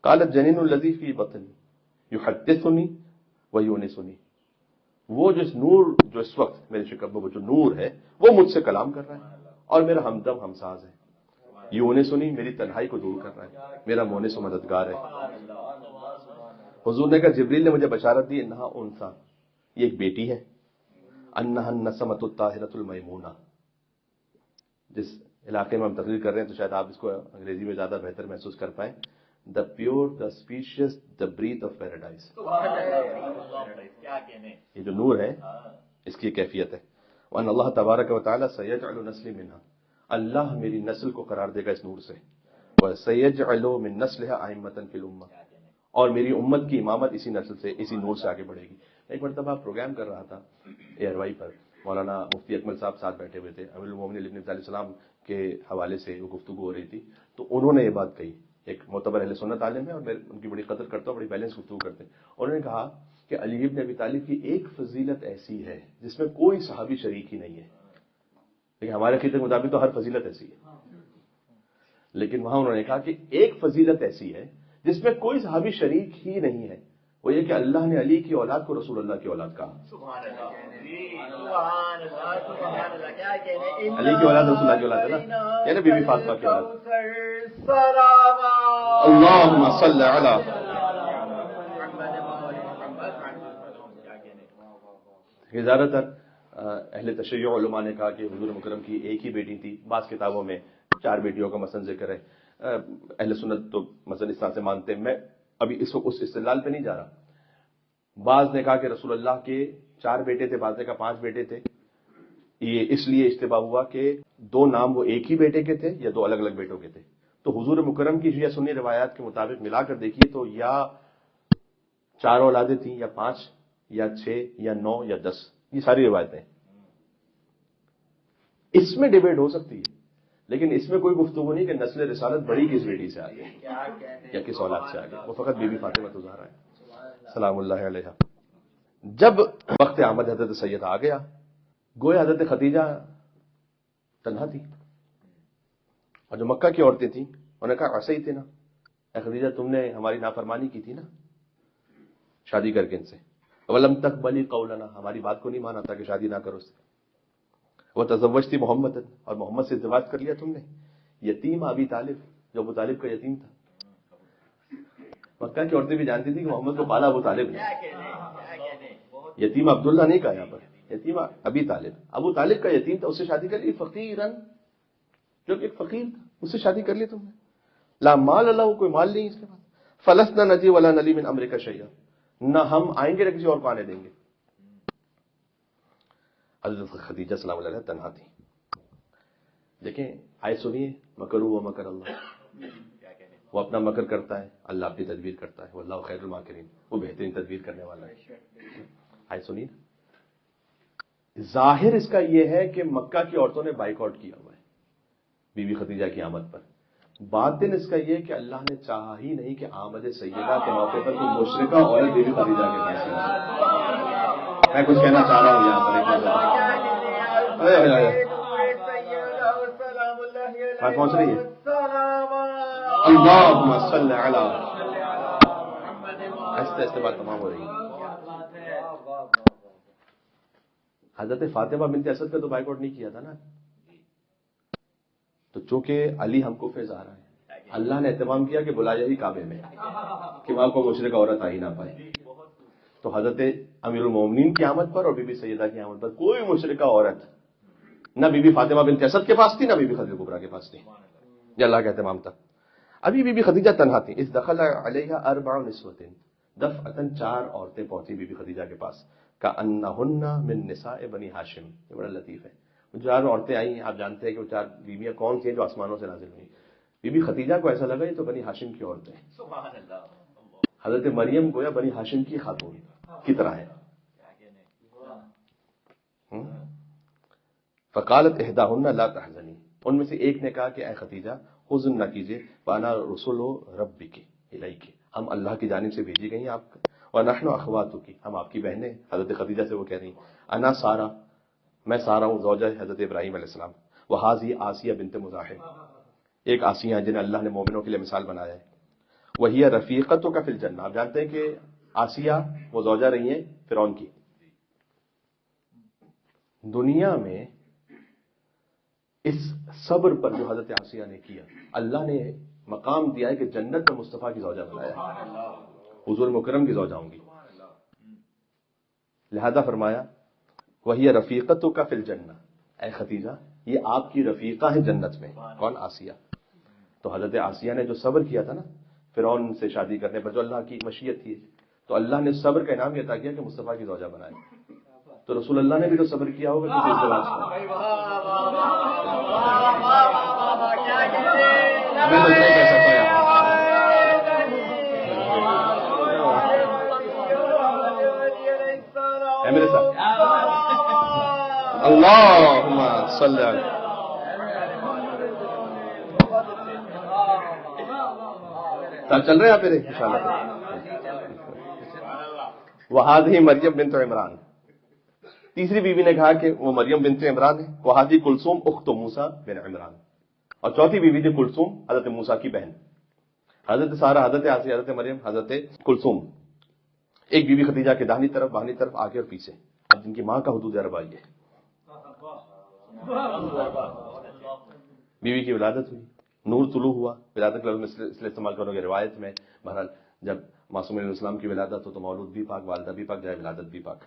A: قالت جنین الذی فی بطنی یحدثنی ویونسنی، وہ نور جو اس وقت میرے شکم میں وہ جو نور ہے وہ مجھ سے کلام کر رہا ہے اور میرا ہمدم ہمساز ہے. یونسنی، میری تنہائی کو دور کر رہا ہے، میرا مونس و مددگار ہے. حضور نے کہا جبریل نے مجھے بشارت دی انہا انثی، یہ ایک بیٹی ہے. انہا النسمۃ الطاہرۃ المیمونہ، جس علاقے میں ہم تقریر کر رہے ہیں تو شاید آپ اس کو انگریزی میں زیادہ بہتر محسوس کر پائیں. The pure, the species, the breath of paradise. یہ جو نور ہے اس کی کیفیت ہے. وان اللہ تبارک و تعالی سیجعل نسلی منہا، اللہ میری نسل کو قرار دے گا اس نور سے. وسیجعل من نسلها ائمۃ فی الامہ، اور میری امت کی امامت اسی نسل سے، اسی نور سے آگے بڑھے گی۔ ایک مرتبہ پروگرام کر رہا تھا ایئر وائی پر، مولانا مفتی اکمل صاحب ساتھ بیٹھے ہوئے تھے، امیر المومنین علی علیہ السلام کے حوالے سے وہ گفتگو ہو رہی تھی، تو انہوں نے یہ بات کہی، ایک معتبر اہل سنت عالم ہے اور میں ان کی بڑی قدر کرتا ہوں، بڑی بیلنس گفتگو کرتے ہیں۔ انہوں نے کہا کہ علی ابن ابی طالب کی ایک فضیلت ایسی ہے جس میں کوئی صحابی شریک ہی نہیں ہے، لیکن ہمارے عقیدے کے مطابق تو ہر فضیلت ایسی ہے، لیکن وہاں انہوں نے کہا کہ ایک فضیلت ایسی ہے جس میں کوئی صحابی شریک ہی نہیں ہے، وہ یہ کہ اللہ نے علی کی اولاد کو رسول اللہ کی اولاد کہا۔ علی کی اولاد رسول اللہ کی اولاد ہے نا، یعنی بی بی فاطمہ کی اولاد۔ اللہم صل علی۔ زیادہ تر اہل تشیع علماء نے کہا کہ حضور مکرم کی ایک ہی بیٹی تھی، بعض کتابوں میں 4 بیٹیوں کا مثلا ذکر ہے، اہل سنت تو مثلا اس طرح سے مانتے ہیں، میں ابھی اس استدلال پہ نہیں جا رہا۔ بعض نے کہا کہ رسول اللہ کے 4 بیٹے تھے، بعض نے کہا 5 بیٹے تھے، یہ اس لیے اشتباہ ہوا کہ 2 نام وہ ایک ہی بیٹے کے تھے یا 2 الگ الگ بیٹوں کے تھے۔ تو حضور مکرم کی شیعہ سنی روایات کے مطابق ملا کر دیکھیے تو یا 4 اولادیں تھیں، یا 5 یا 6 یا 9 یا 10، یہ ساری روایتیں۔ اس میں ڈیبیٹ ہو سکتی ہے، لیکن اس میں کوئی گفتگو نہیں کہ نسل رسالت بڑی کس بیٹی سے آگے یا کس اولاد سے آگے، وہ فقط بی بی فاطمہ الزہرا ہے سلام اللہ علیہا۔ جب وقت آمد حضرت سید آ گیا، گویا حضرت خدیجہ تنہا تھی، اور جو مکہ کی عورتیں تھیں انہوں نے کہا ایسے ہی تھے نا، اے خدیجہ تم نے ہماری نافرمانی کی تھی نا شادی کر کے ان سے، ولم تقبلی قولنا، ہماری بات کو نہیں مانا تھا کہ شادی نہ کرو اس سے، وہ تزوجتی محمد، اور محمد سے ازدواج کر لیا تم نے، یتیم ابی طالب، جو ابو طالب کا یتیم تھا۔ مکہ کی عورتیں بھی جانتی تھی کہ محمد کو پالا ابو طالب نے، یتیم عبداللہ نہیں کہا یہاں پر، یتیم ابی طالب، ابو طالب کا یتیم تھا، اس سے شادی کر لی، فقیرن، جو کہ ایک فقیر تھا، اس سے شادی کر لی تم نے، لا مال اللہ، کوئی مال نہیں اس کے پاس، فلسنا نجی ولا نلی من امرک شیئا، نہ ہم آئیں گے نہ کسی اور کو آنے دیں گے۔ حضرت خدیجہ سلام اللہ علیہ تنہا تھی۔ دیکھیں آئے سنیے، مکروا و مکر اللہ، وہ اپنا مکر کرتا ہے، اللہ اپنی تدبیر کرتا ہے، واللہ خیر الماکرین، وہ بہترین تدبیر کرنے والا ہے۔ آئے سنیے، ظاہر اس کا یہ ہے کہ مکہ کی عورتوں نے بائیکاٹ کیا ہوا ہے بی بی خدیجہ کی آمد پر، باطن اس کا یہ کہ اللہ نے چاہا ہی نہیں کہ آمد سیدہ کے موقع پر کوئی مشرکہ عورت بی بی خدیجہ کے پاس آئے۔ میں کچھ کہنا چاہ رہا ہوں یہاں پر، پہنچ رہی ہے، اللہم صل علی، آہستہ آہستہ بات تمام ہو رہی ہے۔ حضرت فاطمہ بنت اسد کا تو بائیکاٹ نہیں کیا تھا نا، تو چونکہ علی ہم کو فیض آ رہا ہے، اللہ نے اہتمام کیا کہ بلایا ہی کعبے میں کہ وہاں کو مشرکہ عورت آ ہی نہ پائے، تو حضرت امیر المومنین کی آمد پر اور بی بی سیدہ کی آمد پر کوئی مشرکہ عورت نہ بی بی فاطمہ بنت اسد کے پاس تھی، نہ بی بی خدیجہ کبریٰ کے پاس تھی، یہ اللہ کا اہتمام تھا۔ ابھی بی بی خدیجہ تنہا تھی، اس دخل علیہا 4 نسوۃ، دفعتاً 4 عورتیں پہنچی بی بی خدیجہ کے پاس، کأنہن من نساء بنی ہاشم، یہ بڑا لطیف ہے، 4 عورتیں آئی ہیں، آپ جانتے ہیں کہ وہ 4 بیویاں کون سی ہیں جو آسمانوں سے نازل ہوئی، بی بی خدیجہ کو ایسا لگا یہ تو بنی ہاشم کی عورتیں ہیں،
B: سبحان اللہ،
A: حضرت مریم گویا بنی ہاشم کی خاتون کی طرح ہے۔ فقالت احداہن لا تحزنی، ان میں سے ایک نے کہا کہ اے خدیجہ حزن نہ کیجیے، وانا رسول ربک الیک، ہم اللہ کی جانب سے بھیجی گئی ہیں آپ کا، ونحن اخواتک، ہم آپ کی بہنیں، حضرت خدیجہ سے وہ کہہ رہی ہیں، انا سارہ، میں سارہ ہوں، زوجہ حضرت ابراہیم علیہ السلام، وہذی آسیہ بنت مزاحم، ایک آسیہ جنہیں اللہ نے مومنوں کے لیے مثال بنایا ہے، وہی رفیقتک فی الجنہ، آپ جانتے ہیں کہ آسیہ وہ زوجہ رہی ہیں فرعون کی۔ دنیا میں اس صبر پر جو حضرت آسیہ نے کیا، اللہ نے مقام دیا ہے کہ جنت میں مصطفیٰ کی زوجہ بنایا، حضور مکرم کی زوجہ ہوں گی، لہذا فرمایا وہی رفیقتک فی الجنہ، اے خدیجہ یہ آپ کی رفیقہ ہیں جنت میں، کون؟ آسیہ۔ تو حضرت آسیہ نے جو صبر کیا تھا نا فرعون سے شادی کرنے پر، جو اللہ کی مشیت تھی، تو اللہ نے صبر کا انعام یہ عطا کیا کہ مصطفیٰ کی زوجہ بنائے، تو رسول اللہ نے بھی تو صبر کیا ہوگا کہ ازدواج کا۔ میں تو نہیں کہہ سکتا یہاں، ہے میرے ساتھ؟ اللہم صلی علی چل رہے ہیں آپ میرے انشاءاللہ. وہذہ مریم بنت عمران. تیسری بیوی نے کہا کہ وہ مریم بنت عمران ہے. وہذہ کلثوم اخت موسیٰ بن عمران. اور چوتھی بیوی تھی کلثوم، حضرت موسیٰ کی بہن. حضرت سارہ، حضرت آسیہ، حضرت مریم، حضرت کلثوم. ایک بیوی خدیجہ کے داہنی طرف، بائیں طرف، آگے اور پیچھے. اب جن کی ماں کا حدود عرب آئی ہے. بیوی کی ولادت ہوئی، نور طلوع ہوا. ولادت کا لفظ میں اس لیے استعمال کرو گے روایت میں. بہرحال جب معصوم علیہ السلام کی ولادت ہو تو مولود بھی پاک، والدہ بھی پاک، جائے ولادت بھی پاک.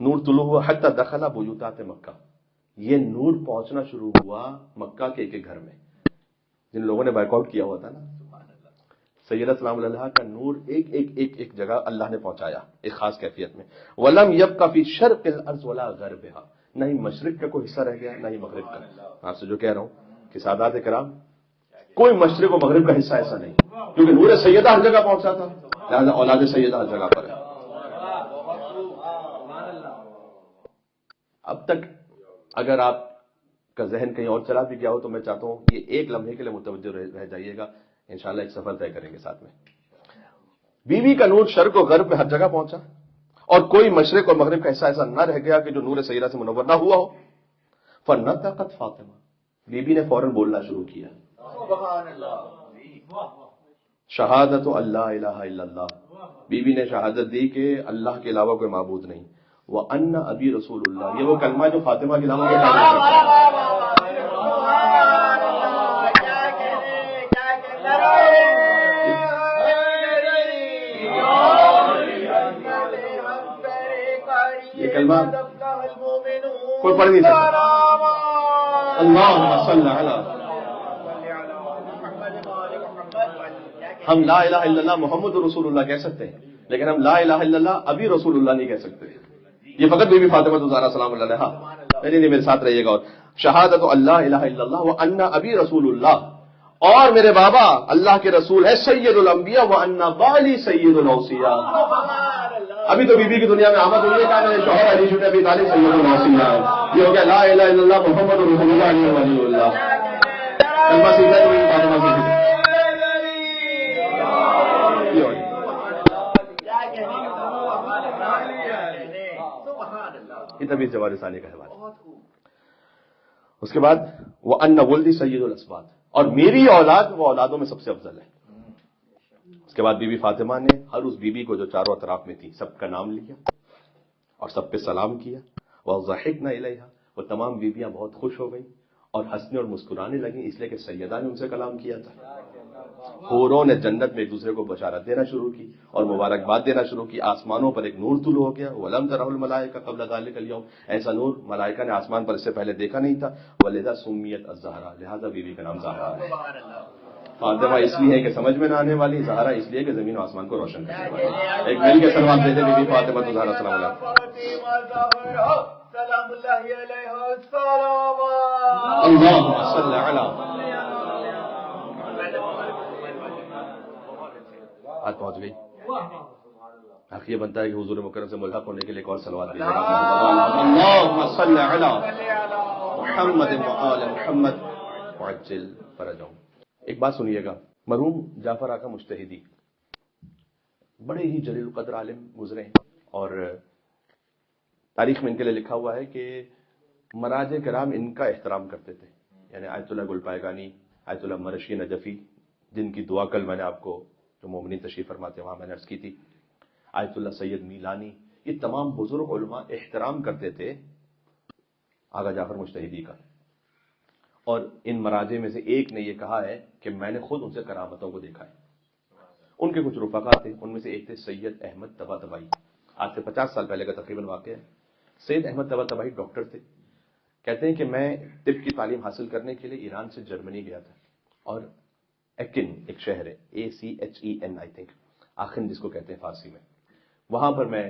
A: نور طلوع ہوا حتی دخل بیوتات مکہ. یہ نور پہنچنا شروع ہوا مکہ کے ایک ایک گھر میں. جن لوگوں نے بائک آؤٹ کیا ہوا تھا نا، سیدہ سلام علیہ کا نور ایک ایک ایک ایک جگہ اللہ نے پہنچایا ایک خاص کیفیت میں. وَلَمْ يَبْقَ فِي شَرْقِ الْأَرْضِ وَلَا غَرْبِهَا. نہ ہی مشرق کا کوئی حصہ رہ گیا، نہ ہی مغرب کا. آپ سے جو کہہ رہا ہوں کہ سادات کرام، کوئی مشرق و مغرب کا حصہ ایسا نہیں، کیونکہ نور سیدہ ہر جگہ پہنچا تھا، لہٰذا اولاد سیدہ ہر جگہ پر ہے. اب تک اگر آپ کا ذہن کہیں اور چلا بھی گیا ہو تو میں چاہتا ہوں یہ ایک لمحے کے لیے متوجہ رہ جائیے گا. انشاءاللہ ایک سفر طے کریں گے ساتھ میں. بیوی کا نور شرق و غرب میں ہر جگہ پہنچا، اور کوئی مشرق اور مغرب کا حصہ ایسا نہ رہ گیا کہ جو نور سیدہ سے منور نہ ہوا ہو. فنطقت فاطمہ. بیوی نے فوراً بولنا شروع کیا. شہادت اللہ الہ الا اللہ. بیوی نے شہادت دی کہ اللہ کے علاوہ کوئی معبود نہیں. وَأَنَّ أَبِي رسول اللہ. یہ وہ کلمہ جو فاطمہ کے نام یہ کلمہ کوئی پڑھ نہیں سکتا. اللہم صلی علی. ہم لا الہ الا اللہ محمد رسول اللہ کہہ سکتے ہیں، لیکن ہم لا الہ الا اللہ ابھی رسول اللہ نہیں کہہ سکتے. یہ فقط بی بی فاطمہ الزہرا سلام اللہ علیہا. نہیں میرے ساتھ رہیے گا. اور شہادت اللہ الہ الا اللہ وان ابی رسول اللہ، اور میرے بابا اللہ کے رسول ہے سید الانبیاء وان بالی سید الاوصیاء. ابھی تو بی بی کی دنیا میں آمد ہوئی ہے کہ میرے شوہر علی بن ابی طالب سید الاوصیاء. یہ ہو گیا لا الہ الا اللہ محمد رسول اللہ ولی اللہ. کلمہ سیدھا تو بی بی فاطمہ سیدھی. یہ تبھی جوار ثانی کا حوالہ. اس کے بعد وَأَنَّ وَلْدِي سَيِّدُ الْأَسْبَاطِ، اور میری اولاد وہ اولادوں میں سب سے افضل ہے. اس کے بعد بی بی فاطمہ نے ہر اس بی بی کو جو چاروں اطراف میں تھی سب کا نام لیا اور سب پہ سلام کیا. وَضَحِكْنَ إِلَيْهَا. وہ تمام بیویاں بہت خوش ہو گئیں اور ہنسنے اور مسکرانے لگیں، اس لیے کہ سیدہ نے ان سے کلام کیا تھا. حوروں نے جنت میں ایک دوسرے کو بشارت دینا شروع کی اور مبارکباد دینا شروع کی. آسمانوں پر ایک نور طلوع ہو گیا. وَلَمْ تَرَهُ الْمَلَائِكَةُ قَبْلَ ذَلِكَ الْيَوْمِ. ایسا نور ملائکہ نے آسمان پر اس سے پہلے دیکھا نہیں تھا. وَلِذَا سُمِّيَتْ الزَّهْرَا. لہذا بیوی کا نام زہرا ہے. فاطمہ اس لیے ہے کہ سمجھ میں نہ آنے والی، زہرا اس لیے کہ زمین و آسمان کو روشن کرنے والی. ایک مل کے سلام دے دیں بی بی فاطمہ الزہرا سلام علیہا. اللہم صلی علی. بات پہنچ گئی. حق یہ بنتا ہے کہ حضور مکرم سے ملحق ہونے کے لیے ایک اور صلوات دیجیے گا. اللہم صلی علی محمد وآل محمد وعجل فرجہم. ایک بات سنیے گا. مرحوم جعفر آقا مجتہدی بڑے ہی جلیل القدر عالم گزرے ہیں، اور تاریخ میں ان کے لیے لکھا ہوا ہے کہ مراج کرام ان کا احترام کرتے تھے. یعنی آیت اللہ گل پائگانی، آیت اللہ مرشی نجفی، جن کی دعا کل میں نے آپ کو جو مومنین تشریف فرماتے ہیں وہاں میں نے عرض کی تھی، آیت اللہ سید میلانی، یہ تمام بزرگ علماء احترام کرتے تھے آغا جعفر مجتہدی کا. اور ان مراجع میں سے ایک نے یہ کہا ہے کہ میں نے خود ان سے کرامتوں کو دیکھا ہے. ان کے کچھ رفقا تھے، ان میں سے ایک تھے سید احمد طباطبائی. آج سے 50 سال پہلے کا تقریباً واقعہ ہے. سید احمد طباطبائی ڈاکٹر تھے. کہتے ہیں کہ میں طب کی تعلیم حاصل کرنے کے لیے ایران سے جرمنی گیا تھا، اور ایکن ایک شہر ہے ACHEN آئی تھنک، آخن جس کو کہتے ہیں فارسی میں، وہاں پر میں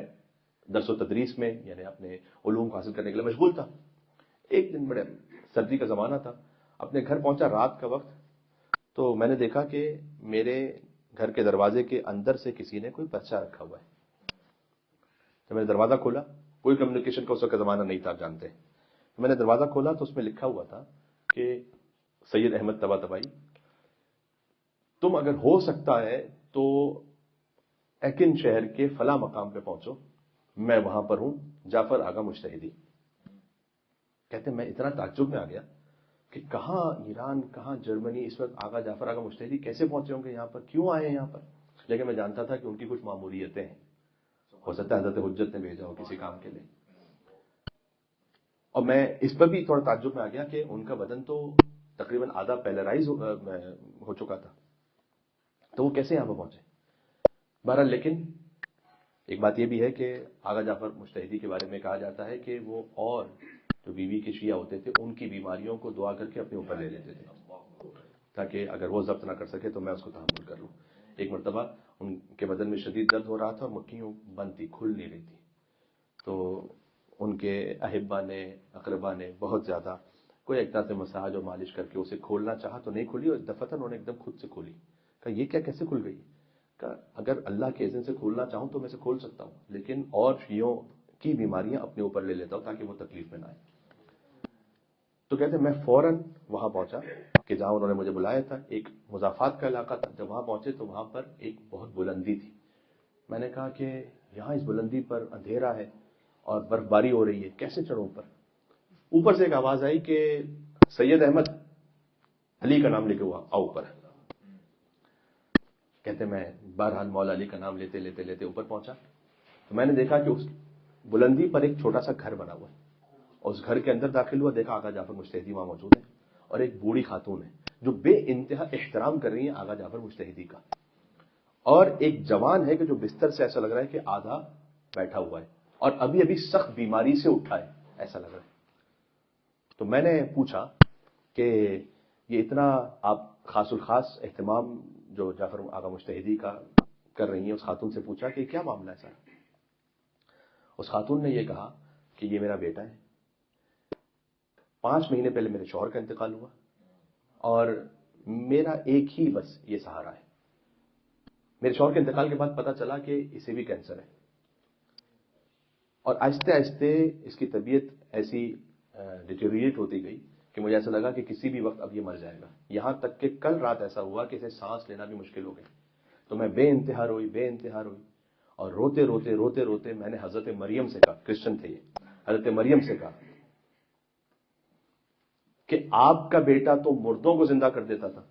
A: درس و تدریس میں یعنی اپنے علوم کو حاصل کرنے کے لیے مشغول تھا. ایک دن بڑے سردی کا زمانہ تھا، اپنے گھر پہنچا رات کا وقت، تو میں نے دیکھا کہ میرے گھر کے دروازے کے اندر سے کسی نے کوئی پرچہ رکھا ہوا ہے. جب میں نے دروازہ کھولا، کوئی کمیونیکیشن کا اس وقت زمانہ نہیں تھا، آپ جانتے ہیں، میں نے دروازہ کھولا تو اس میں لکھا ہوا تھا کہ سید احمد طباطبائی، تم اگر ہو سکتا ہے تو ایکن شہر کے فلاں مقام پہ پہنچو، میں وہاں پر ہوں، جعفر آغا مجتہدی۔ کہتے ہیں میں اتنا تعجب میں آ گیا کہ کہاں ایران، کہاں جرمنی، اس وقت آغا جعفر آغا مجتہدی کیسے پہنچے ہوں گے یہاں پر، کیوں آئے ہیں یہاں پر؟ لیکن میں جانتا تھا کہ ان کی کچھ ماموریتیں ہیں، ہو سکتا ہے حضرت حجت نے بھیجا ہو کسی کام کے لیے۔ اور میں اس پر بھی تھوڑا تعجب میں آ گیا کہ ان کا بدن تو تقریباً آدھا پیلرائز ہو چکا تھا، تو وہ کیسے یہاں پر پہنچے؟ بہرحال لیکن ایک بات یہ بھی ہے کہ آغا جعفر مجتہدی کے بارے میں کہا جاتا ہے کہ وہ اور جو بیوی کے شیعہ ہوتے تھے ان کی بیماریوں کو دعا کر کے اپنے اوپر لے لیتے تھے، تاکہ اگر وہ ضبط نہ کر سکے تو میں اس کو تحمل کر لوں۔ ایک مرتبہ ان کے بدن میں شدید درد ہو رہا تھا اور مکھیوں بند تھی، کھل نہیں رہی تھی، تو ان کے احبا نے، اقربا نے بہت زیادہ کوئی ایک طرح سے مساج اور مالش کر کے اسے کھولنا چاہا تو نہیں کھلی، اور دفعتاً انہوں نے ایک دم خود سے کھولی۔ کہا یہ کیا، کیسے کھل گئی؟ کہا اگر اللہ کے اذن سے کھولنا چاہوں تو میں اسے کھول سکتا ہوں، لیکن اور شیعوں کی بیماریاں اپنے اوپر لے لیتا ہوں تاکہ وہ تکلیف میں نہ آئے۔ تو کہتے ہیں میں فوراً وہاں پہنچا کہ جہاں انہوں نے مجھے بلایا تھا، ایک مضافات کا علاقہ تھا۔ جب وہاں پہنچے تو وہاں پر ایک بہت بلندی تھی۔ میں نے کہا کہ یہاں اس بلندی پر اندھیرا ہے اور برف باری ہو رہی ہے، کیسے چڑھوں اوپر؟ اوپر سے ایک آواز آئی کہ سید احمد، علی کا نام لے کے ہوا آؤ اوپر۔ کہتے میں بہرحال مولا علی کا نام لیتے لیتے لیتے اوپر پہنچا تو میں نے دیکھا کہ اس بلندی پر ایک چھوٹا سا گھر بنا ہوا ہے، اور اس گھر کے اندر داخل ہوا، دیکھا آغا جعفر مجتہدی وہاں موجود ہے، اور ایک بوڑھی خاتون ہے جو بے انتہا احترام کر رہی ہیں آغا جعفر مجتہدی کا، اور ایک جوان ہے کہ جو بستر سے ایسا لگ رہا ہے کہ آدھا بیٹھا ہوا ہے اور ابھی ابھی سخت بیماری سے اٹھا ہے، ایسا لگ رہا ہے۔ تو میں نے پوچھا کہ یہ اتنا آپ خاص الخاص اہتمام جو جعفر آغا مجتہدی کا کر رہی ہیں، اس خاتون سے پوچھا کہ کیا معاملہ ہے سر؟ اس خاتون نے یہ کہا کہ یہ میرا بیٹا ہے، 5 مہینے پہلے میرے شوہر کا انتقال ہوا اور میرا ایک ہی بس یہ سہارا ہے۔ میرے شوہر کے انتقال کے بعد پتا چلا کہ اسے بھی کینسر ہے، اور آہستہ آہستہ اس کی طبیعت ایسی ڈیٹیریٹ ہوتی گئی کہ مجھے ایسا لگا کہ کسی بھی وقت اب یہ مر جائے گا، یہاں تک کہ کل رات ایسا ہوا کہ اسے سانس لینا بھی مشکل ہو گئی۔ تو میں بے انتہا روئی، بے انتہا روئی، اور روتے روتے روتے روتے میں نے حضرت مریم سے کہا، کرسچن تھے یہ، حضرت مریم سے کہا کہ آپ کا بیٹا تو مردوں کو زندہ کر دیتا تھا،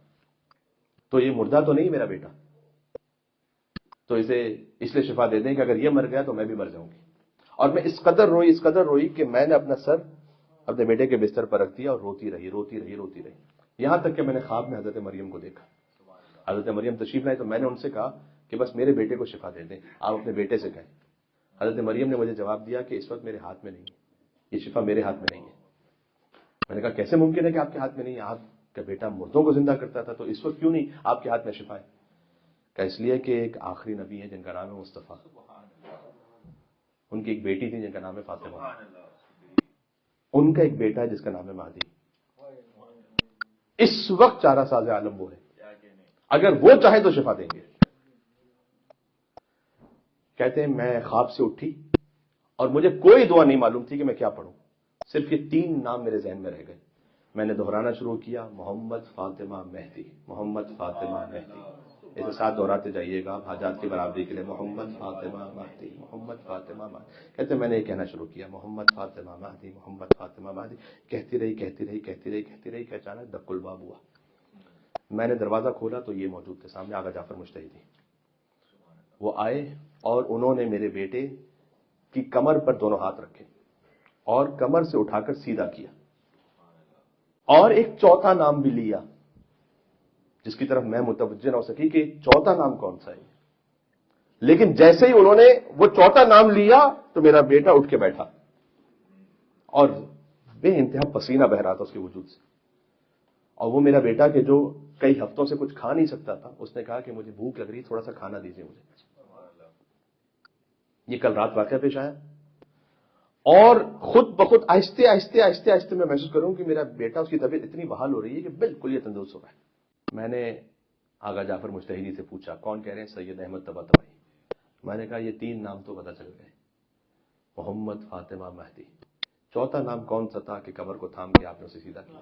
A: تو یہ مردہ تو نہیں میرا بیٹا، تو اسے اس لیے شفا دے دیں کہ اگر یہ مر گیا تو میں بھی مر جاؤں گی۔ اور میں اس قدر روئی کہ میں نے اپنا سر اپنے بیٹے کے بستر پر رکھ دیا اور روتی رہی، یہاں تک کہ میں نے خواب میں حضرت مریم کو دیکھا۔ حضرت مریم تشریف لائے تو میں نے ان سے کہا کہ بس میرے بیٹے کو شفا دے دیں، آپ اپنے بیٹے سے کہیں۔ حضرت مریم نے مجھے جواب دیا کہ اس وقت میرے ہاتھ میں نہیں ہے، یہ شفا میرے ہاتھ میں نہیں ہے۔ میں نے کہا کیسے ممکن ہے کہ آپ کے ہاتھ میں نہیں ہے؟ آپ کا بیٹا مردوں کو زندہ کرتا تھا، تو اس وقت کیوں نہیں آپ کے ہاتھ میں شفا ہے؟ کہ اس لیے کہ ایک آخری نبی ہے جن کا نام ہے مصطفیٰ، ان کی ایک بیٹی تھی جن کا نام ہے فاطمہ، ان کا ایک بیٹا ہے جس کا نام ہے مہدی، اس وقت چارہ ساز عالم وہ ہے، اگر وہ چاہے تو شفا دیں گے۔ کہتے ہیں میں خواب سے اٹھی اور مجھے کوئی دعا نہیں معلوم تھی کہ میں کیا پڑھوں، صرف یہ 3 نام میرے ذہن میں رہ گئے۔ میں نے دہرانا شروع کیا، محمد فاطمہ مہدی، محمد فاطمہ مہدی، اسے 7 دہراتے جائیے گا حاجات کی برابری کے لیے، محمد فاطمہ مہدی، محمد فاطمہ مہدی۔ کہتے ہیں میں نے یہ کہنا شروع کیا، محمد فاطمہ مہدی، محمد فاطمہ مہدی، کہتی رہی کہ اچانک دق الباب ہوا۔ میں نے دروازہ کھولا تو یہ موجود تھے سامنے، آغا جعفر مجتہدی۔ وہ آئے اور انہوں نے میرے بیٹے کی کمر پر دونوں ہاتھ رکھے اور کمر سے اٹھا کر سیدھا کیا، اور ایک چوتھا نام بھی لیا جس کی طرف میں متوجہ نہ ہو سکی کہ چوتھا نام کون سا ہے، لیکن جیسے ہی انہوں نے وہ چوتھا نام لیا تو میرا بیٹا اٹھ کے بیٹھا اور بے انتہا پسینہ بہ رہا تھا اس کے وجود سے، اور وہ میرا بیٹا کہ جو کئی ہفتوں سے کچھ کھا نہیں سکتا تھا، اس نے کہا کہ مجھے بھوک لگ رہی، تھوڑا سا کھانا دیجیے مجھے۔ یہ کل رات واقعہ پیش آیا، اور خود بخود آہستہ میں محسوس کروں کہ میرا بیٹا، اس کی طبیعت اتنی بحال ہو رہی ہے کہ بالکل یہ تندرست ہو رہا ہے۔ میں نے آغا جعفر مجتہدی سے پوچھا کون کہہ رہے ہیں؟ سید احمد طباطبائی۔ میں نے کہا یہ 3 نام تو پتہ چل گئے، محمد فاطمہ مہدی. چوتھا نام کون سا تھا کہ قبر کو تھام کے آپ نے اسے سیدھا کیا؟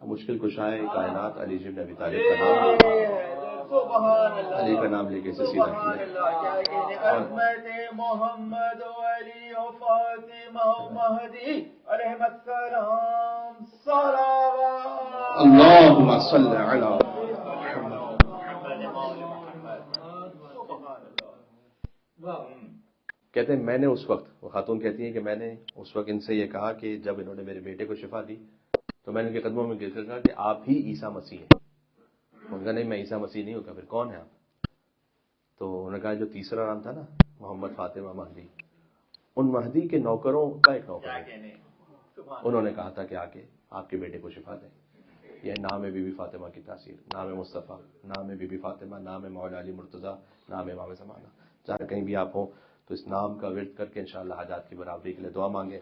A: مشکل کشائے کائنات علی بن ابی طالب کا نام، علی کا نام لے کے اسے سیدھا کیا.
B: محمد علی و فاطمہ و مہدی علیہ السلام صلوات.
A: اللہم صل علی محمد. کہتے ہیں میں نے اس وقت، وہ خاتون کہتی ہیں کہ میں نے اس وقت ان سے یہ کہا کہ جب انہوں نے میرے بیٹے کو شفا دی تو میں نے ان کے قدموں میں گر کر کہا کہ آپ ہی عیسیٰ مسیح ہیں. ان کا نہیں، میں عیسیٰ مسیح نہیں ہوں. پھر کون ہے آپ؟ تو انہوں نے کہا جو تیسرا نام تھا نا محمد فاطمہ مہدی، ان مہدی کے نوکروں کا ایک نوکر ہے. انہوں نے کہا تھا کہ آ کے آپ کے بیٹے کو شفا دیں. یہ نام ہے بی بی فاطمہ کی تاثیر، نام مصطفیٰ، نام بی بی فاطمہ، نام مولا علی مرتضیٰ، نام امام زمانہ. جہاں کہیں بھی آپ ہوں تو اس نام کا ورد کر کے انشاءاللہ حاجات کی برابری کے لیے دعا مانگیں.